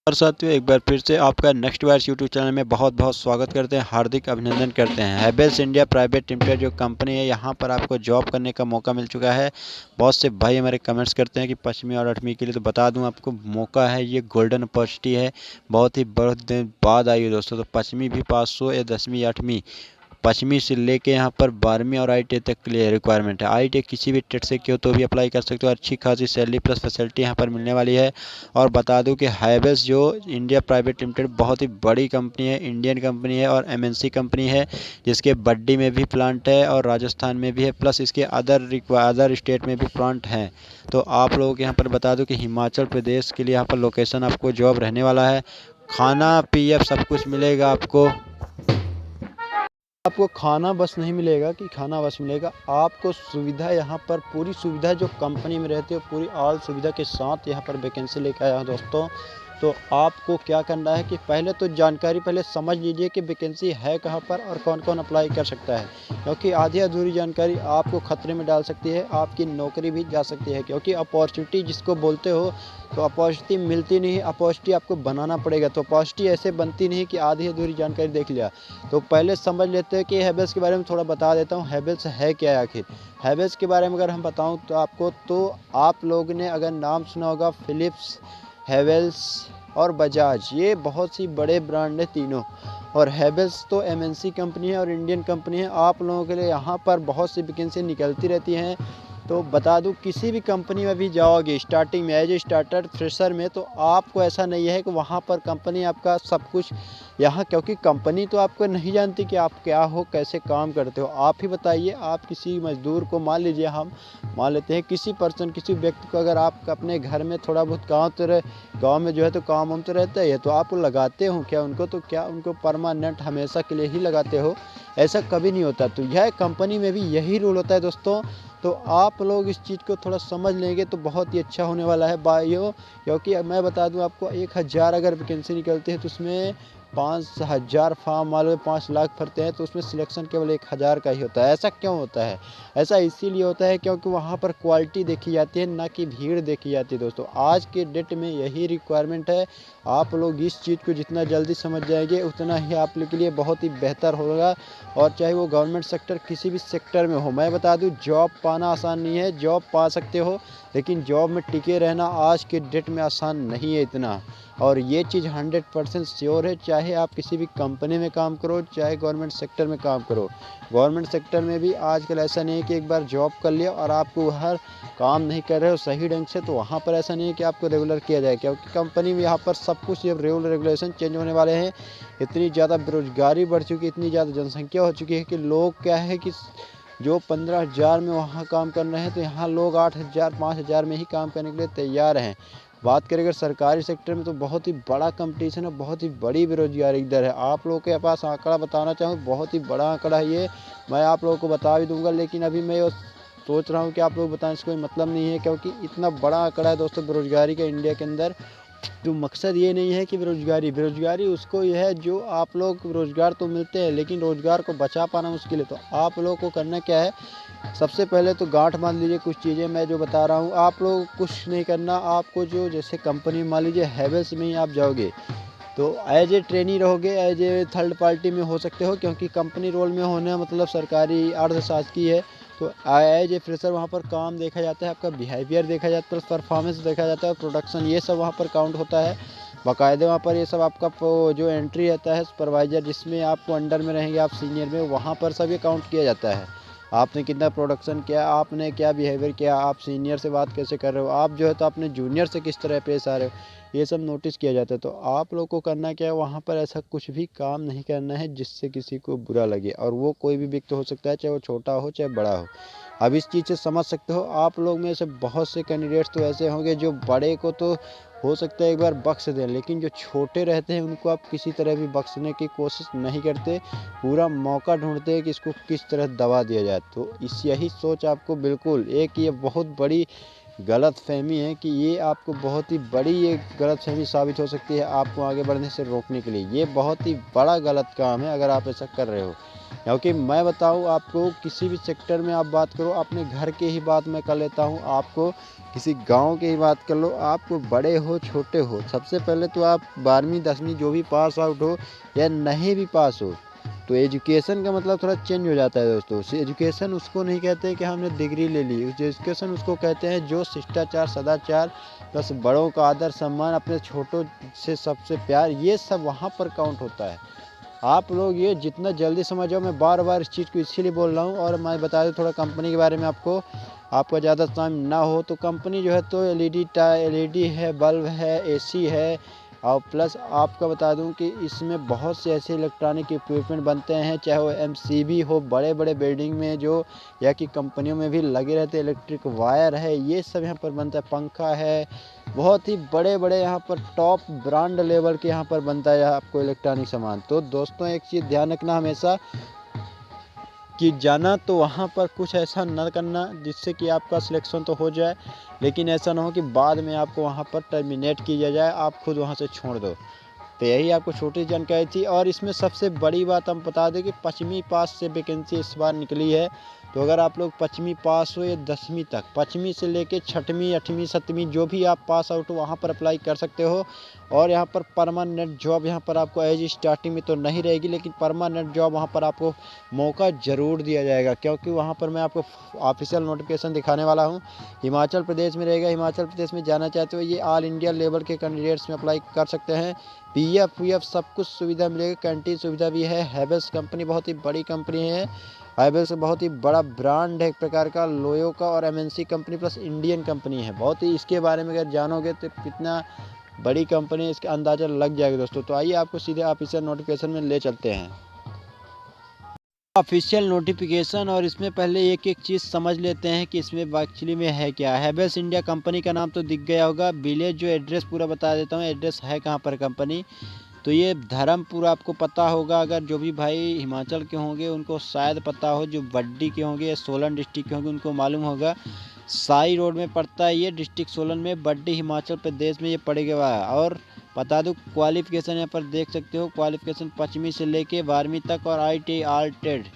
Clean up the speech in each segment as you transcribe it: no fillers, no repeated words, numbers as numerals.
और साथियों, एक बार फिर से आपका नेक्स्ट वायर्स यूट्यूब चैनल में बहुत बहुत स्वागत करते हैं, हार्दिक अभिनंदन करते हैं। हैवेल्स इंडिया प्राइवेट लिमिटेड जो कंपनी है, यहाँ पर आपको जॉब करने का मौका मिल चुका है। बहुत से भाई हमारे कमेंट्स करते हैं कि 5वीं और 8वीं के लिए, तो बता दूं आपको मौका है, ये गोल्डन अपॉर्चुनिटी है। बहुत ही बहुत दिन बाद आई है दोस्तों। तो 5वीं भी पास हो या 10वीं 8वीं, 5वीं से लेके यहाँ पर 12वीं और ITI तक के लिए रिक्वायरमेंट है। ITI किसी भी ट्रेड से किया तो भी अप्लाई कर सकते हो। अच्छी खासी सैलरी प्लस फैसिलिटी यहाँ पर मिलने वाली है। और बता दूं कि हैवेल्स जो इंडिया प्राइवेट लिमिटेड बहुत ही बड़ी कंपनी है, इंडियन कंपनी है और MNC कंपनी है, जिसके बड्डी में भी प्लांट है और राजस्थान में भी है, प्लस इसके अदर स्टेट में भी प्लांट हैं। तो आप लोगों को यहाँ पर बता दूं कि हिमाचल प्रदेश के लिए यहाँ पर लोकेशन आपको जॉब रहने वाला है। खाना PF सब कुछ मिलेगा आपको। आपको खाना बस नहीं मिलेगा कि खाना बस मिलेगा, आपको सुविधा यहाँ पर पूरी सुविधा जो कंपनी में रहती है पूरी ऑल सुविधा के साथ यहाँ पर वैकेंसी लेकर आया हूँ दोस्तों। तो आपको क्या करना है कि पहले तो जानकारी पहले समझ लीजिए कि वैकेंसी है कहाँ पर और कौन कौन अप्लाई कर सकता है, क्योंकि आधी अधूरी जानकारी आपको खतरे में डाल सकती है, आपकी नौकरी भी जा सकती है। क्योंकि अपॉर्चुनिटी जिसको बोलते हो, तो अपॉर्चुनिटी मिलती नहीं, अपॉर्चुनिटी आपको बनाना पड़ेगा। तो अपॉर्चुनिटी ऐसे बनती नहीं कि आधी अधूरी जानकारी देख लिया। तो पहले समझ लेते हैं कि हैवेल्स के बारे में थोड़ा बता देता हूँ, हैवेल्स है क्या है आखिर। हैवेल्स के बारे में अगर हम बताऊँ तो आपको, तो आप लोगों ने अगर नाम सुना होगा, फिलिप्स, हैवेल्स और बजाज, ये बहुत सी बड़े ब्रांड है तीनों। और हैवेल्स तो MNC कंपनी है और इंडियन कंपनी है। आप लोगों के लिए यहाँ पर बहुत सी वैकेंसी निकलती रहती हैं। तो बता दूं, किसी भी कंपनी में भी जाओगे स्टार्टिंग में एज ए स्टार्टर फ्रेशर में, तो आपको ऐसा नहीं है कि वहाँ पर कंपनी आपका सब कुछ यहाँ, क्योंकि कंपनी तो आपको नहीं जानती कि आप क्या हो, कैसे काम करते हो। आप ही बताइए, आप किसी मजदूर को, मान लीजिए हम मान लेते हैं किसी व्यक्ति को, अगर आप अपने घर में थोड़ा बहुत गाँव में जो है तो काम वाम तो रहता ही है, तो आप लगाते हो क्या उनको? तो क्या उनको परमानेंट हमेशा के लिए ही लगाते हो? ऐसा कभी नहीं होता। तो यह कंपनी में भी यही रूल होता है दोस्तों। तो आप लोग इस चीज़ को थोड़ा समझ लेंगे तो बहुत ही अच्छा होने वाला है भाइयों। क्योंकि मैं बता दूं आपको, 1000 अगर वैकेंसी निकलती है तो उसमें 5000 फॉर्म, मान लो 5 लाख भरते हैं, तो उसमें सिलेक्शन केवल 1000 का ही होता है। ऐसा क्यों होता है? ऐसा इसीलिए होता है क्योंकि वहाँ पर क्वालिटी देखी जाती है, ना कि भीड़ देखी जाती है दोस्तों। आज के डेट में यही रिक्वायरमेंट है। आप लोग इस चीज़ को जितना जल्दी समझ जाएंगे उतना ही आप लोग के लिए बहुत ही बेहतर होगा। और चाहे वो गवर्नमेंट सेक्टर किसी भी सेक्टर में हो, मैं बता दूं, जॉब पाना आसान नहीं है। जॉब पा सकते हो, लेकिन जॉब में टिके रहना आज के डेट में आसान नहीं है इतना। और ये चीज़ 100% श्योर है, चाहे आप किसी भी कंपनी में काम करो, चाहे गवर्नमेंट सेक्टर में काम करो। गवर्नमेंट सेक्टर में भी आजकल ऐसा नहीं है कि एक बार जॉब कर लिया और आपको हर काम नहीं कर रहे हो सही ढंग से, तो वहाँ पर ऐसा नहीं है कि आपको रेगुलर किया जाए, क्योंकि कंपनी में यहाँ पर सब कुछ अब रूल रेगुलेशन चेंज होने वाले हैं। इतनी ज़्यादा बेरोजगारी बढ़ चुकी है, इतनी ज़्यादा जनसंख्या हो चुकी है कि लोग क्या है कि जो 15,000 में वहाँ काम कर रहे हैं, तो यहाँ लोग 8,000 5,000 में ही काम करने के लिए तैयार हैं। बात करें अगर सरकारी सेक्टर में, तो बहुत ही बड़ा कंपटीशन है, बहुत ही बड़ी बेरोजगारी इधर है। आप लोगों के पास आंकड़ा बताना चाहूँ, बहुत ही बड़ा आंकड़ा है ये, मैं आप लोगों को बता भी दूंगा, लेकिन अभी मैं सोच रहा हूँ कि आप लोग बताएं, इसका कोई मतलब नहीं है, क्योंकि इतना बड़ा आंकड़ा है दोस्तों बेरोजगारी का इंडिया के अंदर। तो मकसद ये नहीं है कि बेरोजगारी उसको ये है, जो आप लोग रोज़गार तो मिलते हैं लेकिन रोज़गार को बचा पाना मुश्किल है। तो आप लोगों को करना क्या है, सबसे पहले तो गांठ बांध लीजिए कुछ चीज़ें मैं जो बता रहा हूँ। आप लोग कुछ नहीं करना, आपको जो जैसे कंपनी मान लीजिए हैवेल्स में ही आप जाओगे, तो एज ए ट्रेनी रहोगे, एज ए थर्ड पार्टी में हो सकते हो, क्योंकि कंपनी रोल में होने मतलब सरकारी अर्धशासकीय है। तो एज ए फ्रेशर वहाँ पर काम देखा जाता है, आपका बिहेवियर देखा जाता है, परफॉर्मेंस देखा जाता है, प्रोडक्शन, ये सब वहाँ पर काउंट होता है बाकायदे। वहाँ पर ये सब आपका जो एंट्री रहता है सुपरवाइज़र, जिसमें आपको अंडर में रहेंगे आप सीनियर में, वहाँ पर सब ये काउंट किया जाता है। आपने कितना प्रोडक्शन किया, आपने क्या बिहेवियर किया, आप सीनियर से बात कैसे कर रहे हो, आप जो है तो अपने जूनियर से किस तरह पेश आ रहे हो, ये सब नोटिस किया जाता है। तो आप लोग को करना क्या है, वहाँ पर ऐसा कुछ भी काम नहीं करना है जिससे किसी को बुरा लगे, और वो कोई भी व्यक्ति हो सकता है, चाहे वो छोटा हो चाहे बड़ा हो। अब इस चीज़ से समझ सकते हो, आप लोग में से बहुत से कैंडिडेट्स तो ऐसे होंगे जो बड़े को तो हो सकता है एक बार बख्श दें, लेकिन जो छोटे रहते हैं उनको आप किसी तरह भी बख्शने की कोशिश नहीं करते, पूरा मौका ढूंढते हैं कि इसको किस तरह दबा दिया जाए। तो यही सोच आपको बिल्कुल, एक ये बहुत बड़ी गलत फहमी है कि ये आपको बहुत ही बड़ी ये गलत फहमी साबित हो सकती है आपको आगे बढ़ने से रोकने के लिए। ये बहुत ही बड़ा गलत काम है अगर आप ऐसा कर रहे हो। क्योंकि मैं बताऊं आपको, किसी भी सेक्टर में आप बात करो, अपने घर के ही बात मैं कर लेता हूं, आपको किसी गांव की ही बात कर लो, आपको बड़े हो छोटे हो, सबसे पहले तो आप 12वीं 10वीं जो भी पास आउट हो या नहीं भी पास हो, तो एजुकेशन का मतलब थोड़ा चेंज हो जाता है दोस्तों। एजुकेशन उसको नहीं कहते कि हमने डिग्री ले ली, एजुकेशन उसको कहते हैं जो शिष्टाचार सदाचार प्लस बड़ों का आदर सम्मान, अपने छोटों से सबसे प्यार, ये सब वहाँ पर काउंट होता है। आप लोग ये जितना जल्दी समझ जाओ, मैं बार बार इस चीज़ को इसीलिए बोल रहा हूँ। और मैं बता दूँ थोड़ा कंपनी के बारे में आपको, आपका ज़्यादा टाइम ना हो तो, कंपनी जो है तो एलईडी है, बल्ब है, एसी है, और प्लस आपका बता दूं कि इसमें बहुत से ऐसे इलेक्ट्रॉनिक इक्विपमेंट बनते हैं, चाहे वो एमसीबी हो, बड़े बड़े बिल्डिंग में जो या कि कंपनियों में भी लगे रहते हैं, इलेक्ट्रिक वायर है, ये सब यहाँ पर बनता है, पंखा है, बहुत ही बड़े बड़े यहाँ पर टॉप ब्रांड लेवल के यहाँ पर बनता है आपको इलेक्ट्रॉनिक सामान। तो दोस्तों एक चीज़ ध्यान रखना हमेशा कि जाना तो वहाँ पर कुछ ऐसा न करना जिससे कि आपका सिलेक्शन तो हो जाए, लेकिन ऐसा ना हो कि बाद में आपको वहाँ पर टर्मिनेट किया जाए, आप खुद वहाँ से छोड़ दो। तो यही आपको छोटी जानकारी थी। और इसमें सबसे बड़ी बात हम बता दें कि 5वीं पास से वैकेंसी इस बार निकली है। तो अगर आप लोग 5वीं पास हो या 10वीं तक, 5वीं से लेके 6वीं 8वीं 7वीं जो भी आप पास आउट हो वहाँ पर अप्लाई कर सकते हो। और यहाँ पर परमानेंट जॉब यहाँ पर आपको एज स्टार्टिंग में तो नहीं रहेगी, लेकिन परमानेंट जॉब वहाँ पर आपको मौका ज़रूर दिया जाएगा, क्योंकि वहाँ पर मैं आपको ऑफिशियल नोटिफिकेशन दिखाने वाला हूँ। हिमाचल प्रदेश में रहेगा। हिमाचल प्रदेश में जाना चाहते हो, ये ऑल इंडिया लेवल के कैंडिडेट्स में अप्लाई कर सकते हैं। पीएफ सब कुछ सुविधा मिलेगी, कैंटीन सुविधा भी है। हैवेल्स कंपनी बहुत ही बड़ी कंपनी है। हैवेल्स बहुत ही बड़ा ब्रांड है एक प्रकार का, लोयो का, और MNC company plus Indian company है। बहुत ही इसके बारे में अगर जानोगे तो कितना बड़ी कंपनी है इसका अंदाज़ा लग जाएगा दोस्तों। तो आइए आपको सीधे ऑफिशियल नोटिफिकेशन में ले चलते हैं, ऑफिशियल नोटिफिकेशन। और इसमें पहले एक एक चीज़ समझ लेते हैं कि इसमें एक्चुअली में है क्या। हैवेल्स इंडिया कंपनी का नाम तो दिख गया होगा। विलेज जो एड्रेस पूरा बता देता हूँ, एड्रेस है कहाँ पर कंपनी, तो ये धर्मपुर आपको पता होगा। अगर जो भी भाई हिमाचल के होंगे उनको शायद पता हो, जो बड्डी के होंगे या सोलन डिस्ट्रिक्ट के होंगे उनको मालूम होगा। साई रोड में पड़ता है ये, डिस्ट्रिक्ट सोलन में, बड्डी हिमाचल प्रदेश में ये पड़ेगा। और बता दूँ क्वालिफिकेशन यहाँ पर देख सकते हो, क्वालिफिकेशन 5वीं से लेके 12वीं तक, और ITI ऑल ट्रेड।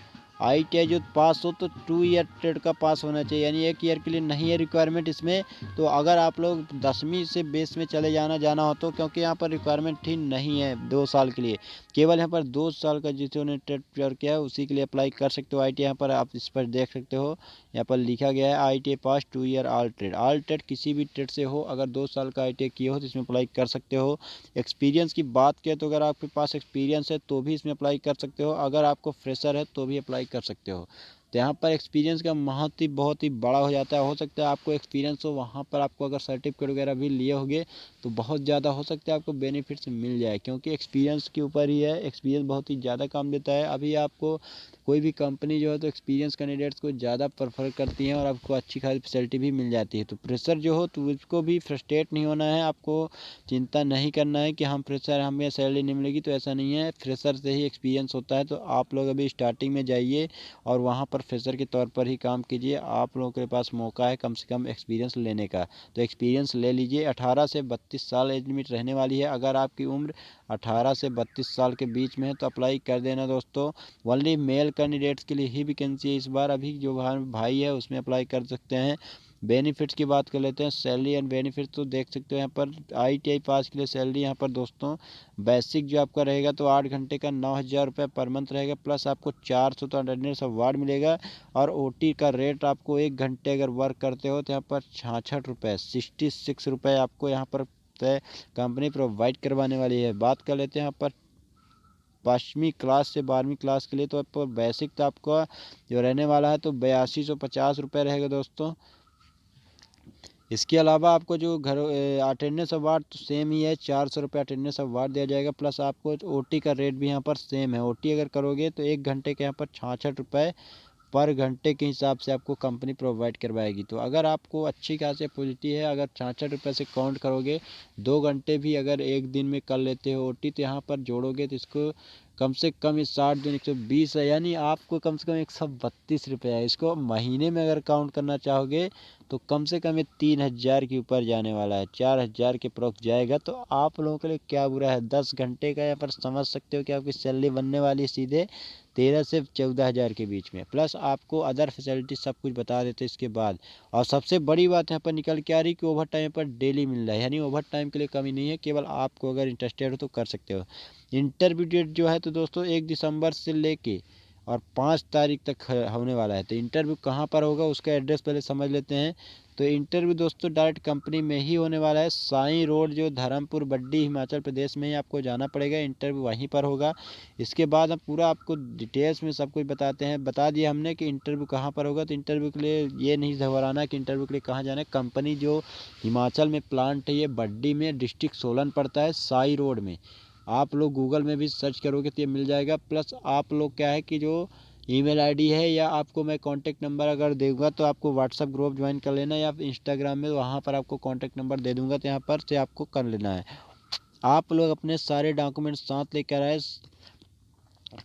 ITI जो पास हो तो 2 ईयर ट्रेड का पास होना चाहिए, यानी 1 ईयर के लिए नहीं है रिक्वायरमेंट इसमें। तो अगर आप लोग 10वीं से बेस में चले जाना हो तो, क्योंकि यहाँ पर रिक्वायरमेंट ही नहीं है 2 साल के लिए, केवल यहाँ पर 2 साल का जिन्होंने ट्रेड क्लियर किया है उसी के लिए अप्लाई कर सकते हो। ITI यहाँ पर आप इस पर देख सकते हो, यहाँ पर लिखा गया है ITI पास 2 year all trade. All trade किसी भी ट्रेड से हो, अगर 2 साल का ITI किए हो तो इसमें अप्लाई कर सकते हो। एक्सपीरियंस की बात करें तो अगर आपके पास एक्सपीरियंस है तो भी इसमें अप्लाई कर सकते हो, अगर आपको फ्रेशर है तो भी अप्लाई कर सकते हो। तो यहाँ पर एक्सपीरियंस का महत्व बहुत ही बड़ा हो जाता है। हो सकता है आपको एक्सपीरियंस हो, वहाँ पर आपको अगर सर्टिफिकेट वगैरह भी लिए होंगे तो बहुत ज़्यादा हो सकता है आपको बेनिफिट्स मिल जाए, क्योंकि एक्सपीरियंस के ऊपर ही है। एक्सपीरियंस बहुत ही ज़्यादा काम देता है। अभी आपको कोई भी कंपनी जो है तो एक्सपीरियंस कैंडिडेट्स को ज़्यादा प्रेफर करती है और आपको अच्छी खासी फैसिलिटी भी मिल जाती है। तो फ्रेशर जो हो तो उसको भी फ्रस्ट्रेट नहीं होना है, आपको चिंता नहीं करना है कि हम फ्रेशर हमें सैलरी नहीं मिलेगी, तो ऐसा नहीं है। फ्रेशर से ही एक्सपीरियंस होता है। तो आप लोग अभी स्टार्टिंग में जाइए और वहाँ पर फ्रेशर के तौर पर ही काम कीजिए। आप लोगों के पास मौका है कम से कम एक्सपीरियंस लेने का, तो एक्सपीरियंस ले लीजिए। 18 से 32 साल एज लिमिट रहने वाली है। अगर आपकी उम्र 18 से 32 साल के बीच में है तो अप्लाई कर देना दोस्तों। ओनली मेल कैंडिडेट्स के लिए ही वैकेंसी है इस बार। अभी जो भाई है उसमें अप्लाई कर सकते हैं। बेनिफिट्स की बात कर लेते हैं, सैलरी एंड बेनिफिट्स तो देख सकते हो यहाँ पर। ITI पास के लिए सैलरी यहाँ पर दोस्तों बेसिक जो आपका रहेगा तो 8 घंटे का 9,000 रुपये पर मंथ रहेगा, प्लस आपको 400 तो अटेंडेंस अवार्ड मिलेगा। और OT का रेट आपको 1 घंटे अगर वर्क करते हो तो यहाँ पर 66 रुपये 66 रुपये आपको यहाँ पर कंपनी प्रोवाइड करवाने वाली है। बात कर लेते हैं यहाँ पर 5वीं क्लास से 12वीं क्लास के लिए, तो आपको बेसिक तो आपका जो रहने वाला है तो 8250 रुपये रहेगा दोस्तों। इसके अलावा आपको जो घर अटेंडेंस अवार्ड तो सेम ही है, 400 रुपये अटेंडेंस अवार्ड दिया जाएगा, प्लस आपको OT का रेट भी यहाँ पर सेम है। OT अगर करोगे तो 1 घंटे के यहाँ पर 66 रुपये पर घंटे के हिसाब से आपको कंपनी प्रोवाइड करवाएगी। तो अगर आपको अच्छी खासी अपॉर्चुनिटी है, अगर 66 रुपये से काउंट करोगे, 2 घंटे भी अगर एक दिन में कर लेते हो OT, तो यहाँ पर जोड़ोगे तो इसको कम से कम ये 60 दिन 120 है, यानी आपको कम से कम 132 रुपये है। इसको महीने में अगर काउंट करना चाहोगे तो कम से कम ये 3000 के ऊपर जाने वाला है, 4000 के प्रोक्स जाएगा। तो आप लोगों के लिए क्या बुरा है, 10 घंटे का यहाँ पर समझ सकते हो कि आपकी सैलरी बनने वाली है सीधे 13 से 14,000 के बीच में, प्लस आपको अदर फैसिलिटी सब कुछ बता देते इसके बाद। और सबसे बड़ी बात यहाँ पर निकल के आ रही कि ओवर टाइम पर डेली मिल रहा है, यानी ओवर टाइम के लिए कमी नहीं है, केवल आपको अगर इंटरेस्टेड हो तो कर सकते हो। इंटरव्यू डेट जो है तो दोस्तों 1 दिसंबर से लेके और 5 तारीख तक होने वाला है। तो इंटरव्यू कहाँ पर होगा उसका एड्रेस पहले समझ लेते हैं। तो इंटरव्यू दोस्तों डायरेक्ट कंपनी में ही होने वाला है, साई रोड जो धर्मपुर बड्डी हिमाचल प्रदेश में ही आपको जाना पड़ेगा, इंटरव्यू वहीं पर होगा। इसके बाद हम पूरा आपको डिटेल्स में सब कुछ बताते हैं। बता दिया हमने कि इंटरव्यू कहाँ पर होगा, तो इंटरव्यू के लिए ये नहीं घबराना कि इंटरव्यू के लिए कहाँ जाना है। कंपनी जो हिमाचल में प्लांट है ये बड्डी में, डिस्ट्रिक्ट सोलन पड़ता है, साई रोड में। आप लोग गूगल में भी सर्च करोगे तो ये मिल जाएगा। प्लस आप लोग क्या है कि जो ईमेल आईडी है या आपको मैं कांटेक्ट नंबर अगर दूंगा तो आपको व्हाट्सएप ग्रुप ज्वाइन कर लेना, या इंस्टाग्राम में वहाँ पर आपको कांटेक्ट नंबर दे दूंगा, तो यहाँ पर से आपको कर लेना है। आप लोग अपने सारे डॉक्यूमेंट्स साथ लेकर आए।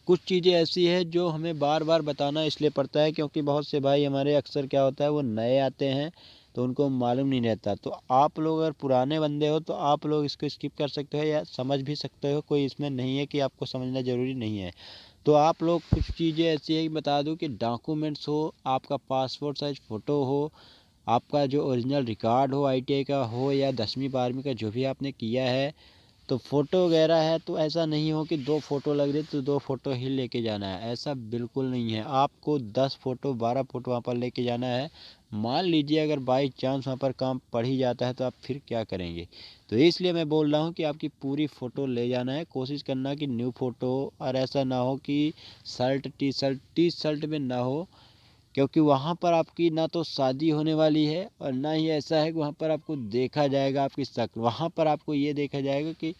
कुछ चीज़ें ऐसी है जो हमें बार बार बताना इसलिए पड़ता है क्योंकि बहुत से भाई हमारे अक्सर क्या होता है वो नए आते हैं तो उनको मालूम नहीं रहता। तो आप लोग अगर पुराने बंदे हो तो आप लोग इसको स्किप कर सकते हो या समझ भी सकते हो, कोई इसमें नहीं है कि आपको समझना ज़रूरी नहीं है। तो आप लोग कुछ चीज़ें ऐसी है कि बता दूं कि डॉक्यूमेंट्स हो, आपका पासपोर्ट साइज फ़ोटो हो, आपका जो ओरिजिनल रिकॉर्ड हो आईटीआई का हो या 10वीं 12वीं का जो भी आपने किया है, तो फ़ोटो वगैरह है। तो ऐसा नहीं हो कि 2 फ़ोटो लग रही तो 2 फ़ोटो ही लेके जाना है, ऐसा बिल्कुल नहीं है। आपको 10 फ़ोटो 12 फ़ोटो वहाँ पर लेके जाना है। मान लीजिए अगर बाई चांस वहाँ पर काम पड़ ही जाता है तो आप फिर क्या करेंगे। तो इसलिए मैं बोल रहा हूँ कि आपकी पूरी फ़ोटो ले जाना है। कोशिश करना कि न्यू फ़ोटो हो, और ऐसा ना हो कि टी शर्ट में ना हो, क्योंकि वहाँ पर आपकी ना तो शादी होने वाली है और ना ही ऐसा है कि वहाँ पर आपको देखा जाएगा आपकी शक्ल। वहाँ पर आपको ये देखा जाएगा कि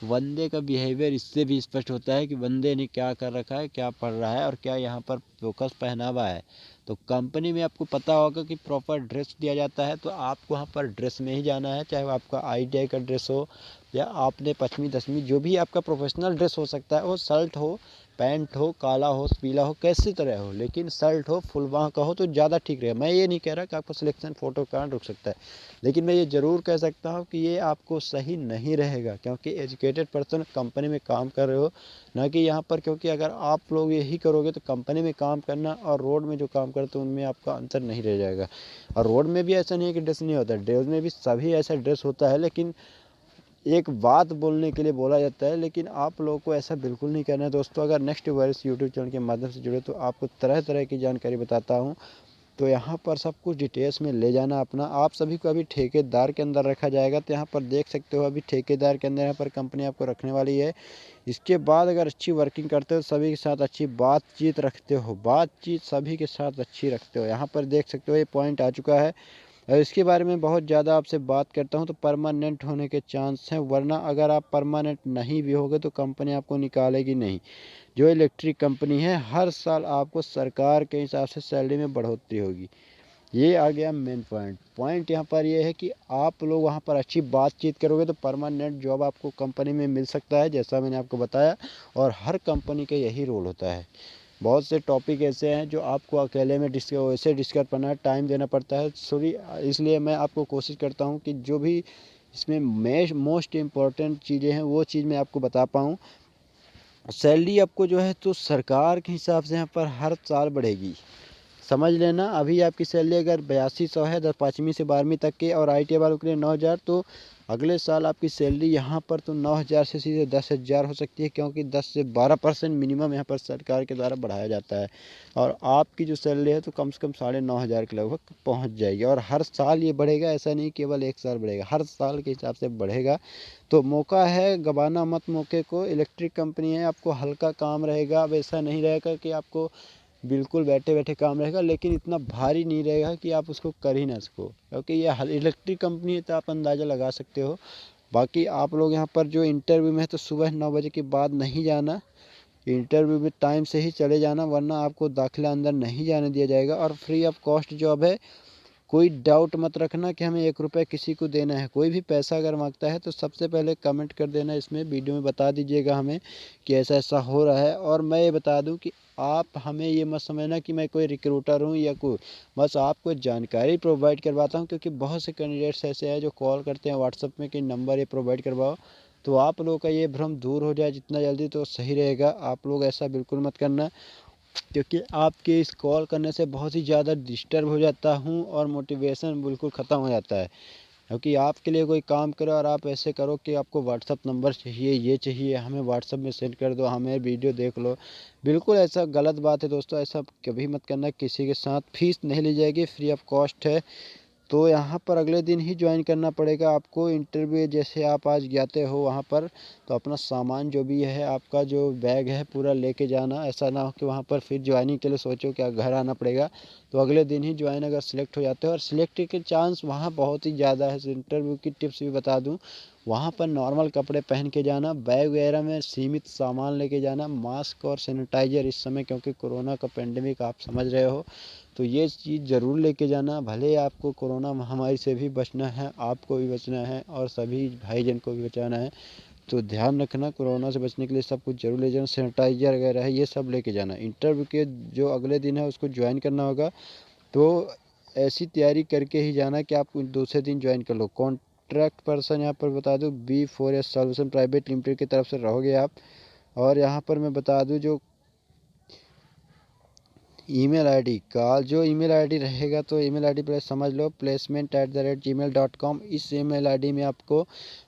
बंदे का बिहेवियर। इससे भी स्पष्ट होता है कि बंदे ने क्या कर रखा है, क्या पढ़ रहा है और क्या यहाँ पर फोकस पहनावा है। तो कंपनी में आपको पता होगा कि प्रॉपर ड्रेस दिया जाता है, तो आपको वहाँ पर ड्रेस में ही जाना है, चाहे वो आपका आईटीआई का ड्रेस हो या आपने 5वीं 10वीं जो भी आपका प्रोफेशनल ड्रेस हो सकता है, वो शर्ट हो, पैंट हो, काला हो, पीला हो, कैसी तरह हो, लेकिन शर्ट हो, फुल बाँह का हो तो ज़्यादा ठीक रहेगा। मैं ये नहीं कह रहा कि आपको सिलेक्शन फ़ोटो कहाँ रुक सकता है, लेकिन मैं ये ज़रूर कह सकता हूँ कि ये आपको सही नहीं रहेगा, क्योंकि एजुकेटेड पर्सन कंपनी में काम कर रहे हो, ना कि यहाँ पर। क्योंकि अगर आप लोग यही करोगे तो कंपनी में काम करना और रोड में जो काम करते हैं उनमें आपका अंतर नहीं रह जाएगा। और रोड में भी ऐसा नहीं है कि ड्रेस नहीं होता, ड्रेस में भी सभी ऐसा ड्रेस होता है, लेकिन एक बात बोलने के लिए बोला जाता है। लेकिन आप लोगों को ऐसा बिल्कुल नहीं करना है दोस्तों। अगर नेक्स्ट वायरस यूट्यूब चैनल के माध्यम से जुड़े तो आपको तरह तरह की जानकारी बताता हूँ, तो यहाँ पर सब कुछ डिटेल्स में ले जाना अपना। आप सभी को अभी ठेकेदार के अंदर रखा जाएगा, तो यहाँ पर देख सकते हो अभी ठेकेदार के अंदर यहाँ पर कंपनी आपको रखने वाली है। इसके बाद अगर अच्छी वर्किंग करते हो, सभी के साथ अच्छी बातचीत रखते हो, बातचीत सभी के साथ अच्छी रखते हो, यहाँ पर देख सकते हो ये पॉइंट आ चुका है। और इसके बारे में बहुत ज़्यादा आपसे बात करता हूँ तो परमानेंट होने के चांस हैं, वरना अगर आप परमानेंट नहीं भी होगे तो कंपनी आपको निकालेगी नहीं। जो इलेक्ट्रिक कंपनी है, हर साल आपको सरकार के हिसाब से सैलरी में बढ़ोतरी होगी। ये आ गया मेन पॉइंट यहाँ पर ये है कि आप लोग वहाँ पर अच्छी बातचीत करोगे तो परमानेंट जॉब आपको कंपनी में मिल सकता है, जैसा मैंने आपको बताया। और हर कंपनी का यही रोल होता है। बहुत से टॉपिक ऐसे हैं जो आपको अकेले में वैसे डिस्कस करना, टाइम देना पड़ता है सॉरी। इसलिए मैं आपको कोशिश करता हूँ कि जो भी इसमें मोस्ट इम्पॉर्टेंट चीज़ें हैं वो चीज़ मैं आपको बता पाऊँ। सैलरी आपको जो है तो सरकार के हिसाब से यहाँ पर हर साल बढ़ेगी, समझ लेना। अभी आपकी सैलरी अगर 8200 है 5वीं से 12वीं तक के और आईटीआई वालों के लिए 9000, तो अगले साल आपकी सैलरी यहाँ पर तो 9000 से सीधे 10,000 हो सकती है, क्योंकि 10 से 12% मिनिमम यहाँ पर सरकार के द्वारा बढ़ाया जाता है। और आपकी जो सैलरी है तो कम से कम 9,500 के लगभग पहुँच जाएगी। और हर साल ये बढ़ेगा, ऐसा नहीं केवल एक साल बढ़ेगा, हर साल के हिसाब से बढ़ेगा। तो मौका है, गंवाना मत मौके को। इलेक्ट्रिक कंपनी है, आपको हल्का काम रहेगा। अब ऐसा नहीं रहेगा कि आपको बिल्कुल बैठे बैठे काम रहेगा, लेकिन इतना भारी नहीं रहेगा कि आप उसको कर ही ना सको, क्योंकि ये इलेक्ट्रिक कंपनी है तो आप अंदाज़ा लगा सकते हो। बाकी आप लोग यहाँ पर जो इंटरव्यू में है तो सुबह 9 बजे के बाद नहीं जाना, इंटरव्यू में टाइम से ही चले जाना, वरना आपको दाखिला अंदर नहीं जाने दिया जाएगा। और फ्री ऑफ कॉस्ट जॉब है, कोई डाउट मत रखना कि हमें 1 रुपया किसी को देना है। कोई भी पैसा अगर मांगता है तो सबसे पहले कमेंट कर देना, इसमें वीडियो में बता दीजिएगा हमें कि ऐसा ऐसा हो रहा है। और मैं ये बता दूं कि आप हमें ये मत समझना कि मैं कोई रिक्रूटर हूँ या कोई, बस आपको जानकारी प्रोवाइड करवाता हूँ, क्योंकि बहुत से कैंडिडेट्स ऐसे हैं जो कॉल करते हैं व्हाट्सएप में कि नंबर ये प्रोवाइड करवाओ। तो आप लोगों का ये भ्रम दूर हो जाए जितना जल्दी तो सही रहेगा। आप लोग ऐसा बिल्कुल मत करना, क्योंकि आपके इस कॉल करने से बहुत ही ज़्यादा डिस्टर्ब हो जाता हूँ और मोटिवेशन बिल्कुल ख़त्म हो जाता है। क्योंकि आपके लिए कोई काम करो और आप ऐसे करो कि आपको व्हाट्सअप नंबर चाहिए, ये चाहिए, हमें व्हाट्सअप में सेंड कर दो, हमें वीडियो देख लो। बिल्कुल ऐसा गलत बात है दोस्तों, ऐसा कभी मत करना किसी के साथ। फीस नहीं ली जाएगी, फ्री ऑफ कॉस्ट है। तो यहाँ पर अगले दिन ही ज्वाइन करना पड़ेगा आपको। इंटरव्यू जैसे आप आज जाते हो वहाँ पर, तो अपना सामान जो भी है, आपका जो बैग है पूरा लेके जाना। ऐसा ना हो कि वहाँ पर फिर ज्वाइनिंग के लिए सोचो क्या घर आना पड़ेगा। तो अगले दिन ही ज्वाइन अगर सिलेक्ट हो जाते हो, और सिलेक्ट के चांस वहाँ बहुत ही ज़्यादा है। इंटरव्यू की टिप्स भी बता दूँ, वहाँ पर नॉर्मल कपड़े पहन के जाना, बैग वगैरह में सीमित सामान लेके जाना, मास्क और सैनिटाइज़र इस समय क्योंकि कोरोना का पेंडेमिक आप समझ रहे हो, तो ये चीज़ ज़रूर लेके जाना। भले आपको कोरोना महामारी से भी बचना है, आपको भी बचना है और सभी भाईजन को भी बचाना है। तो ध्यान रखना, कोरोना से बचने के लिए सब कुछ जरूर ले जाना। सैनिटाइजर वगैरह है ये सब लेके जाना। इंटरव्यू के जो अगले दिन है उसको ज्वाइन करना होगा, तो ऐसी तैयारी करके ही जाना कि आप दूसरे दिन ज्वाइन कर लो। कॉन्ट्रैक्ट पर्सन यहाँ पर बता दूँ B4S सॉल्यूशन प्राइवेट लिमिटेड की तरफ से रहोगे आप। और यहाँ पर मैं बता दूँ जो ईमेल आईडी का जो ईमेल आईडी रहेगा, तो ईमेल आईडी पर समझ लो placement@gmail.com। इस ईमेल आईडी में आपको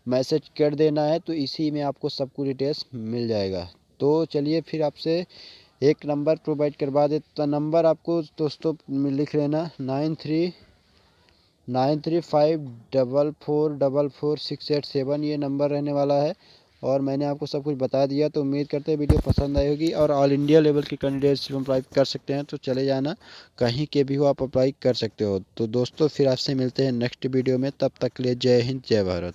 मैसेज कर देना है, तो इसी में आपको सब कुछ डिटेल्स मिल जाएगा। तो चलिए फिर आपसे एक नंबर प्रोवाइड करवा देता। नंबर आपको दोस्तों लिख लेना 9395444687, ये नंबर रहने वाला है। और मैंने आपको सब कुछ बता दिया, तो उम्मीद करते हैं वीडियो पसंद आई होगी। और ऑल इंडिया लेवल के कैंडिडेट्स अप्लाई कर सकते हैं, तो चले जाना, कहीं के भी हो आप अप्लाई कर सकते हो। तो दोस्तों फिर आपसे मिलते हैं नेक्स्ट वीडियो में, तब तक के लिए जय हिंद जय भारत।